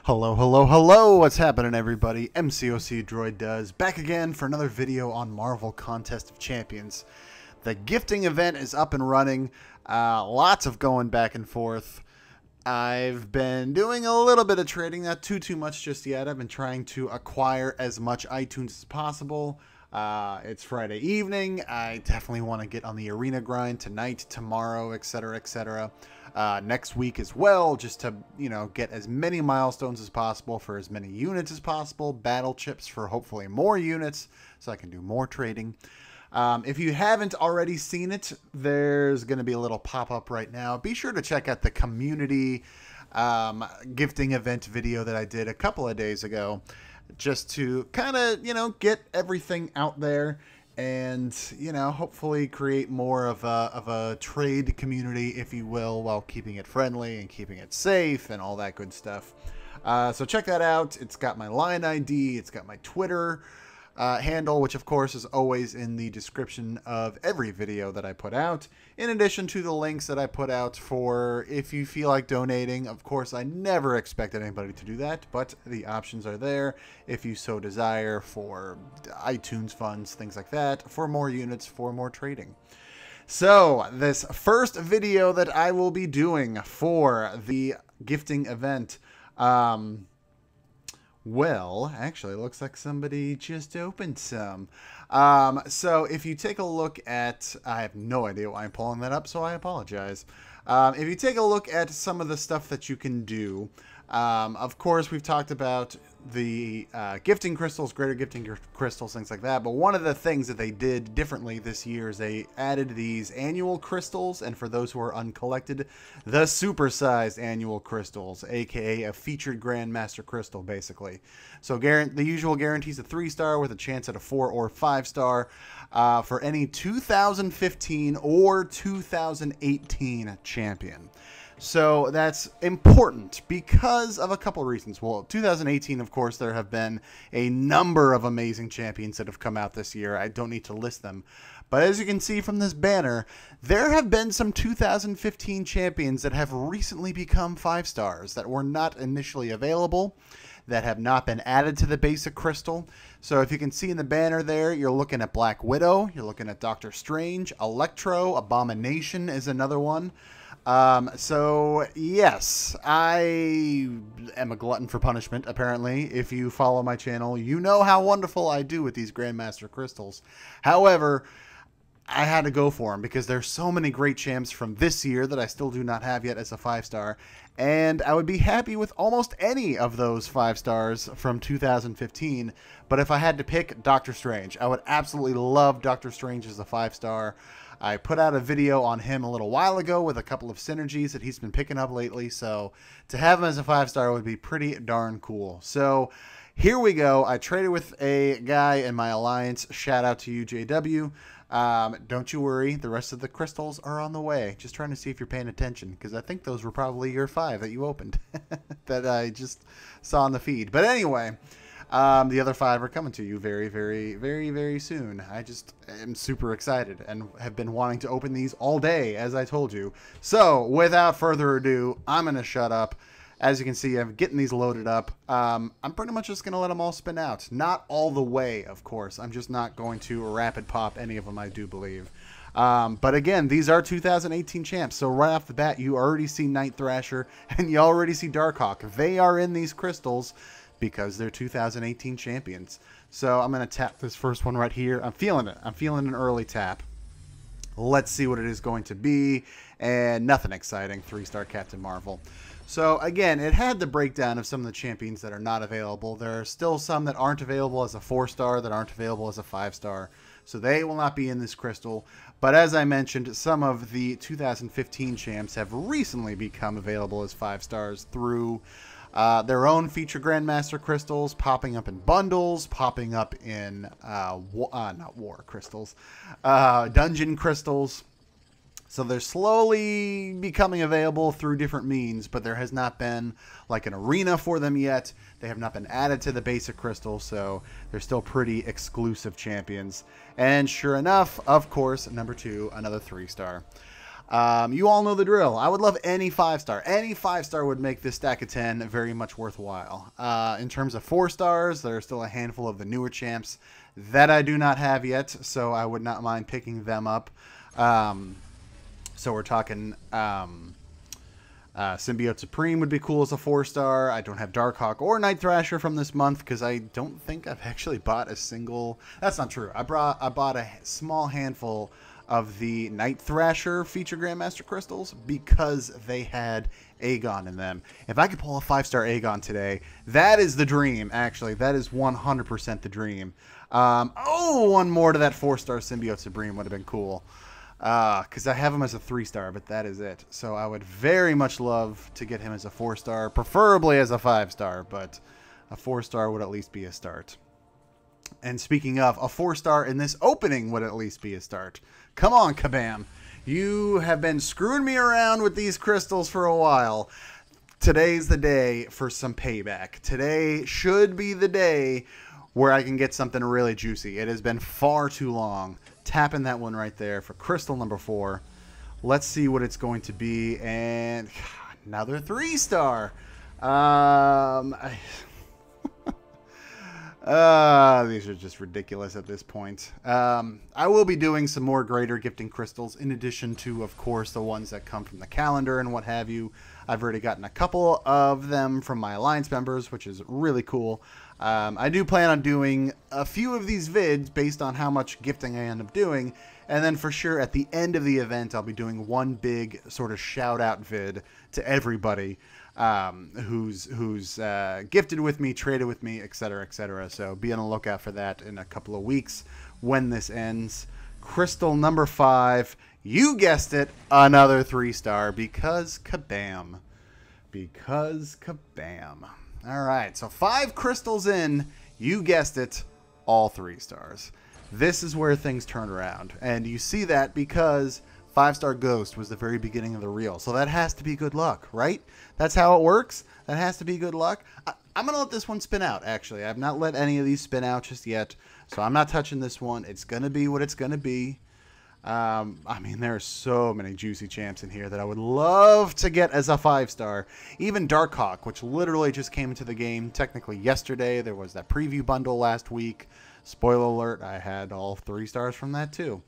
Hello, hello, hello! What's happening, everybody? MCOC Droid does back again for another video on Marvel Contest of Champions. The gifting event is up and running. Lots of going back and forth. I've been doing a little bit of trading, not too much just yet. I've been trying to acquire as much iTunes as possible. It's Friday evening. I definitely want to get on the arena grind tonight, tomorrow, etc., etc. Next week as well, just to, get as many milestones as possible for as many units as possible, battle chips for hopefully more units so I can do more trading. If you haven't already seen it, there's going to be a little pop-up right now. Be sure to check out the community gifting event video that I did a couple of days ago, just to kind of, get everything out there and, hopefully create more of a trade community, if you will, while keeping it friendly and keeping it safe and all that good stuff. So check that out. It's got my line ID. It's got my Twitter handle, which of course is always in the description of every video that I put out, in addition to the links that I put out for if you feel like donating. Of course, I never expected anybody to do that, but the options are there if you so desire, for iTunes funds, things like that, for more units, for more trading. So this first video that I will be doing for the gifting event, well, actually, it looks like somebody just opened some. So if you take a look at, I have no idea why I'm pulling that up, so I apologize. If you take a look at some of the stuff that you can do, of course, we've talked about the gifting crystals, greater gifting crystals, things like that. But one of the things that they did differently this year is they added these annual crystals, and for those who are uncollected, the supersized annual crystals, aka a featured Grandmaster crystal, basically. So the usual guarantees a 3-star with a chance at a 4 or 5-star for any 2015 or 2018 champion. So that's important because of a couple of reasons. Well, 2018, of course, there have been a number of amazing champions that have come out this year. I don't need to list them. But as you can see from this banner, there have been some 2015 champions that have recently become 5-stars that were not initially available, that have not been added to the basic crystal. So if you can see in the banner there, you're looking at Black Widow, you're looking at Doctor Strange, Electro, Abomination is another one. So yes, I am a glutton for punishment, apparently. If you follow my channel, you know how wonderful I do with these Grandmaster crystals. However, I had to go for them because there's so many great champs from this year that I still do not have yet as a 5-star. And I would be happy with almost any of those 5-stars from 2015. But if I had to pick Doctor Strange, I would absolutely love Doctor Strange as a 5-star. I put out a video on him a little while ago with a couple of synergies that he's been picking up lately. So to have him as a 5-star would be pretty darn cool. So here we go. I traded with a guy in my alliance. Shout out to you, JW. Don't you worry. The rest of the crystals are on the way. Just trying to see if you're paying attention, because I think those were probably your 5 that you opened that I just saw on the feed. But anyway, the other 5 are coming to you very soon. I just am super excited and have been wanting to open these all day, as I told you. So without further ado, I'm going to shut up. As you can see, I'm getting these loaded up. I'm pretty much just going to let them all spin out. Not all the way, of course. I'm just not going to rapid pop any of them, I do believe. But again, these are 2018 champs. So right off the bat, you already see Night Thrasher and you already see Darkhawk. They are in these crystals because they're 2018 champions. So I'm going to tap this first one right here. I'm feeling it. I'm feeling an early tap. Let's see what it is going to be. And nothing exciting. 3-star Captain Marvel. So again, it had the breakdown of some of the champions that are not available. There are still some that aren't available as a 4-star, that aren't available as a 5-star. So they will not be in this crystal. But as I mentioned, some of the 2015 champs have recently become available as 5-stars through their own feature Grandmaster crystals, popping up in bundles, popping up in not war crystals, dungeon crystals. So they're slowly becoming available through different means, but there has not been like an arena for them yet. They have not been added to the basic crystal, so they're still pretty exclusive champions. And sure enough, of course, number 2, another 3-star. You all know the drill. I would love any 5-star. Any 5-star would make this stack of 10 very much worthwhile. In terms of 4-stars, there are still a handful of the newer champs that I do not have yet, so I would not mind picking them up. So we're talking Symbiote Supreme would be cool as a 4-star. I don't have Darkhawk or Night Thrasher from this month because I don't think I've actually bought a single... That's not true. I bought a small handful of the Night Thrasher feature Grandmaster crystals because they had Aegon in them. If I could pull a 5-star Aegon today, that is the dream, actually. That is 100% the dream. One more to that 4-star Symbiote Supreme would have been cool. Because I have him as a 3-star, but that is it. So I would very much love to get him as a 4-star, preferably as a 5-star, but a 4-star would at least be a start. And speaking of, a 4-star in this opening would at least be a start. Come on, Kabam. You have been screwing me around with these crystals for a while. Today's the day for some payback. Today should be the day where I can get something really juicy. It has been far too long. Tapping that one right there for crystal number 4. Let's see what it's going to be. And another 3-star. These are just ridiculous at this point. I will be doing some more greater gifting crystals in addition to, of course, the ones that come from the calendar and what have you. I've already gotten a couple of them from my Alliance members, which is really cool. I do plan on doing a few of these vids based on how much gifting I end up doing. And then for sure, at the end of the event, I'll be doing one big sort of shout-out vid to everybody who's gifted with me, traded with me, etc., etc. So be on the lookout for that in a couple of weeks when this ends. Crystal number 5. You guessed it, another 3-star because kabam. Because kabam. All right, so 5 crystals in. You guessed it, all 3-stars. This is where things turn around. And you see that because 5-star Ghost was the very beginning of the reel. So that has to be good luck, right? That's how it works. That has to be good luck. I'm going to let this one spin out, actually. I've not let any of these spin out just yet. So I'm not touching this one. It's going to be what it's going to be. I mean, there are so many juicy champs in here that I would love to get as a 5-star. Even Darkhawk, which literally just came into the game technically yesterday. There was that preview bundle last week. Spoiler alert, I had all 3 stars from that too.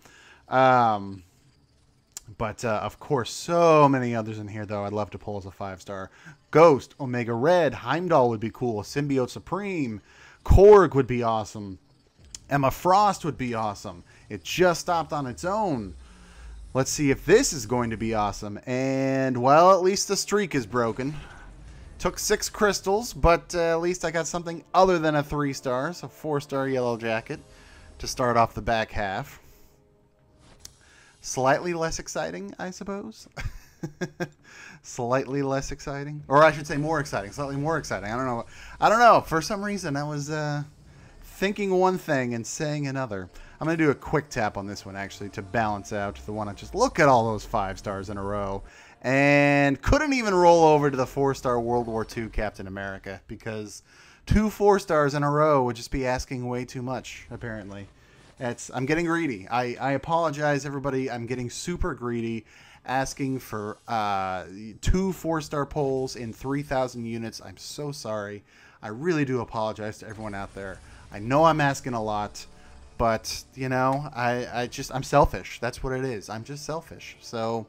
But of course, so many others in here, though, I'd love to pull as a 5-star. Ghost, Omega Red, Heimdall would be cool. Symbiote Supreme, Korg would be awesome. Emma Frost would be awesome. It just stopped on its own. Let's see if this is going to be awesome. And, well, at least the streak is broken. Took 6 crystals, but at least I got something other than a 3-star. So 4-star Yellow Jacket to start off the back half. Slightly less exciting, I suppose. Slightly less exciting. Or I should say more exciting. Slightly more exciting. I don't know. I don't know. For some reason, I was thinking one thing and saying another. I'm going to do a quick tap on this one, actually, to balance out the one. I just look at all those 5-stars in a row. And couldn't even roll over to the 4-star World War II Captain America. Because 2 4-stars in a row would just be asking way too much, apparently. I'm getting greedy. I apologize, everybody. I'm getting super greedy, asking for 2 4-star polls in 3,000 units. I'm so sorry. I really do apologize to everyone out there. I know I'm asking a lot, but, you know, I'm selfish. That's what it is. I'm just selfish. So,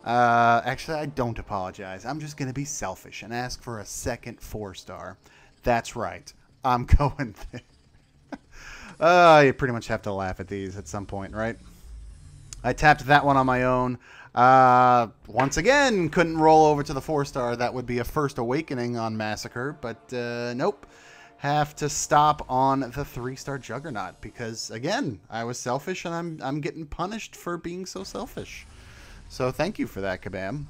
actually, I don't apologize. I'm just going to be selfish and ask for a second 4-star. That's right. I'm going there. You pretty much have to laugh at these at some point, right? I tapped that one on my own. Once again, couldn't roll over to the 4-star. That would be a First Awakening on Massacre, but nope. Have to stop on the 3-star Juggernaut because, again, I was selfish and I'm getting punished for being so selfish. So thank you for that, Kabam.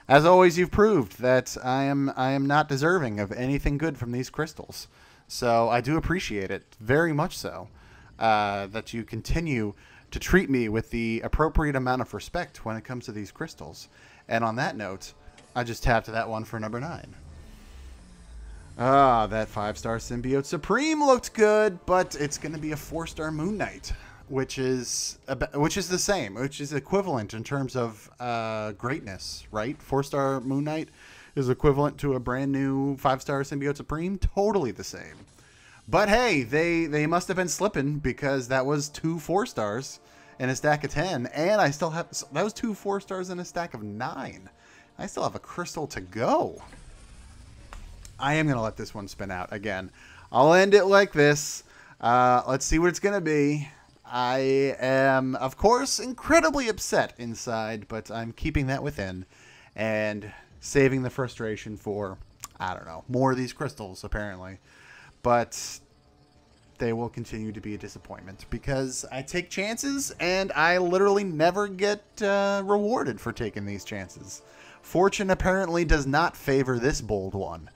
As always, you've proved that I am not deserving of anything good from these crystals. So I do appreciate it, very much so, that you continue to treat me with the appropriate amount of respect when it comes to these crystals. And on that note, I just tapped that one for number 9. That 5-star Symbiote Supreme looked good, but it's going to be a 4-star Moon Knight. which is the same, which is equivalent in terms of greatness, right? 4-star Moon Knight is equivalent to a brand new 5-star Symbiote Supreme. Totally the same. But hey, they must have been slipping, because that was 2 4-stars in a stack of 10, and I still have, that was 2 4-stars in a stack of 9. I still have a crystal to go. I am going to let this one spin out again. I'll end it like this. Let's see what it's going to be. I am, of course, incredibly upset inside, but I'm keeping that within and saving the frustration for, I don't know, more of these crystals, apparently. But they will continue to be a disappointment, because I take chances, and I literally never get rewarded for taking these chances. Fortune apparently does not favor this bold one.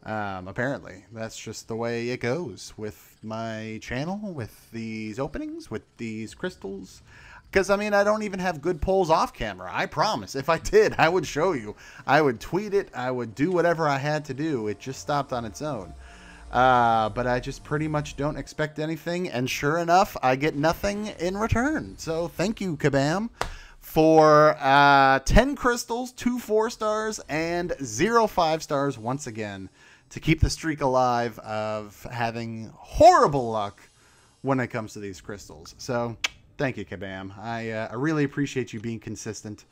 Apparently. That's just the way it goes with my channel, with these openings, with these crystals. Because, I mean, I don't even have good pulls off camera. I promise. If I did, I would show you. I would tweet it. I would do whatever I had to do. It just stopped on its own. But I just pretty much don't expect anything. And sure enough, I get nothing in return. So thank you, Kabam, for 10 crystals, 2 4-stars, and 0 5-stars once again, to keep the streak alive of having horrible luck when it comes to these crystals. So thank you, Kabam. I really appreciate you being consistent.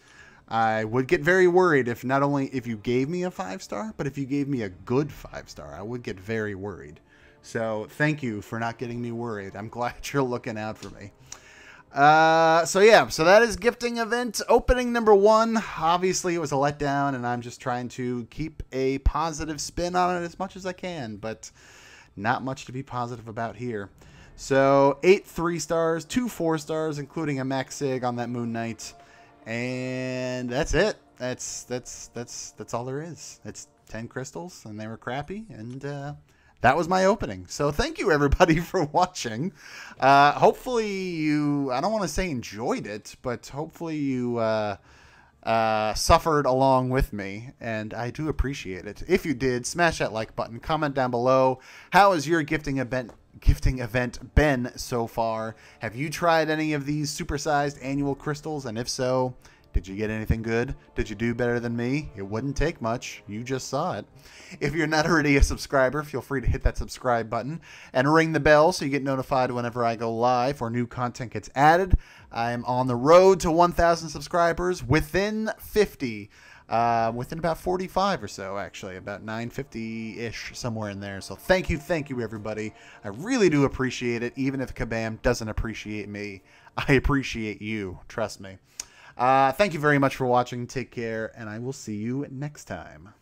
I would get very worried if not only if you gave me a 5-star, but if you gave me a good 5-star, I would get very worried. So thank you for not getting me worried. I'm glad you're looking out for me. So yeah, so that is gifting event opening number 1. Obviously it was a letdown, and I'm just trying to keep a positive spin on it as much as I can, but not much to be positive about here. So 8 3-stars, 2 4-stars, including a Max Sig on that Moon Knight, and that's it. That's all there is. It's 10 crystals, and they were crappy, and that was my opening. So thank you, everybody, for watching. Hopefully you, I don't want to say enjoyed it, but hopefully you suffered along with me, and I do appreciate it. If you did, smash that like button. Comment down below. How has your gifting event been so far? Have you tried any of these supersized annual crystals? And if so, did you get anything good? Did you do better than me? It wouldn't take much. You just saw it. If you're not already a subscriber, feel free to hit that subscribe button and ring the bell so you get notified whenever I go live or new content gets added. I'm on the road to 1,000 subscribers, within 50. Within about 45 or so, actually, about 950-ish, somewhere in there. So thank you, everybody. I really do appreciate it, even if Kabam doesn't appreciate me. I appreciate you, trust me. Thank you very much for watching. Take care, and I will see you next time.